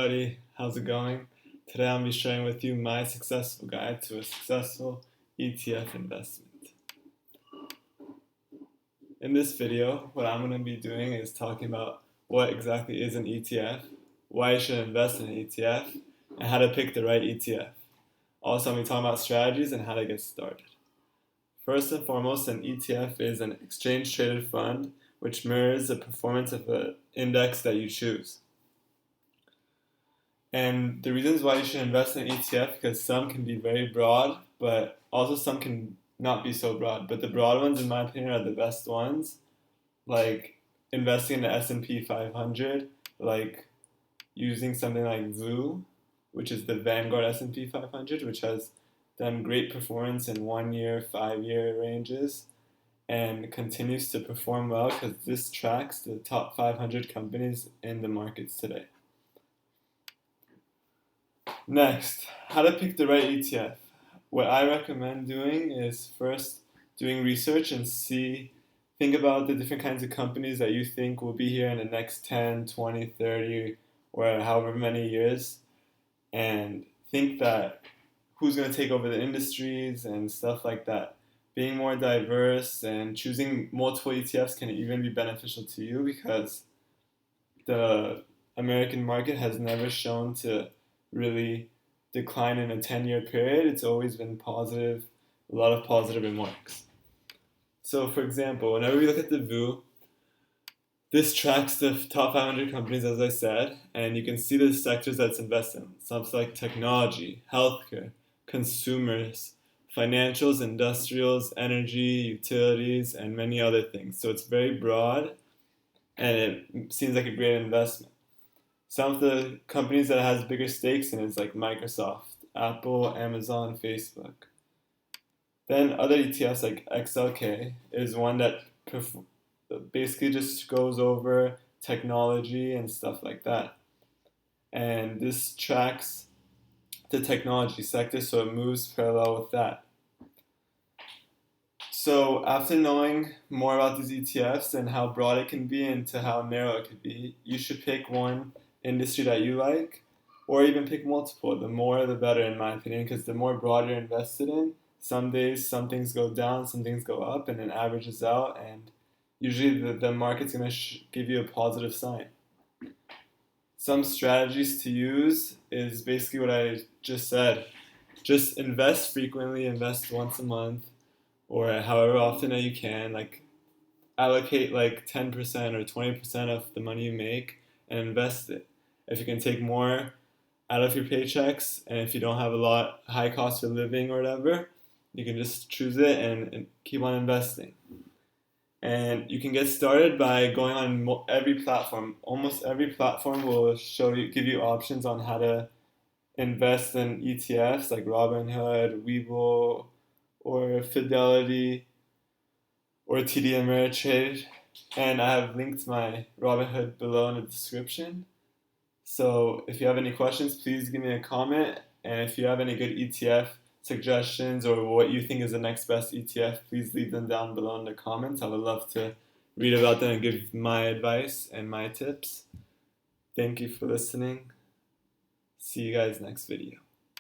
Everybody, how's it going? Today I'll be sharing with you my successful guide to a successful ETF investment. In this video, what I'm going to be doing is talking about what exactly is an ETF, why you should invest in an ETF, and how to pick the right ETF. Also, I'll be talking about strategies and how to get started. First and foremost, an ETF is an exchange-traded fund which mirrors the performance of the index that you choose. And the reasons why you should invest in an ETF, because some can be very broad, but also some can not be so broad. But the broad ones, in my opinion, are the best ones. Like investing in the S&P 500, like using something like VU, which is the Vanguard S&P 500, which has done great performance in 1 year, 5 year ranges, and continues to perform well because this tracks the top 500 companies in the markets today. Next, how to pick the right ETF. What I recommend doing is first doing research and think about the different kinds of companies that you think will be here in the next 10, 20, 30, or however many years, and think that who's going to take over the industries and stuff like that. Being more diverse and choosing multiple ETFs can even be beneficial to you because the American market has never shown to really decline in a 10-year period. It's always been positive, a lot of positive remarks. So for example, whenever we look at the VU, this tracks the top 500 companies, as I said, and you can see the sectors that's invested in. Stuff like technology, healthcare, consumers, financials, industrials, energy, utilities, and many other things. So it's very broad, and it seems like a great investment. Some of the companies that has bigger stakes in is like Microsoft, Apple, Amazon, Facebook. Then other ETFs like XLK is one that basically just goes over technology and stuff like that. And this tracks the technology sector, so it moves parallel with that. So after knowing more about these ETFs and how broad it can be and to how narrow it could be, you should pick one industry that you like, or even pick multiple. The more the better, in my opinion, because the more broad you're invested in, some days some things go down, some things go up, and it averages out, and usually the market's going to give you a positive sign. Some strategies to use is basically what I just said. Just invest frequently, invest once a month, or however often that you can, like allocate like 10% or 20% of the money you make and invest it. If you can take more out of your paychecks, and if you don't have high cost of living or whatever, you can just choose it and keep on investing. And you can get started by going on every platform. Almost every platform will give you options on how to invest in ETFs like Robinhood, Webull, or Fidelity, or TD Ameritrade. And I have linked my Robinhood below in the description. So if you have any questions, please give me a comment. And if you have any good ETF suggestions or what you think is the next best ETF, please leave them down below in the comments. I would love to read about them and give my advice and my tips. Thank you for listening. See you guys next video.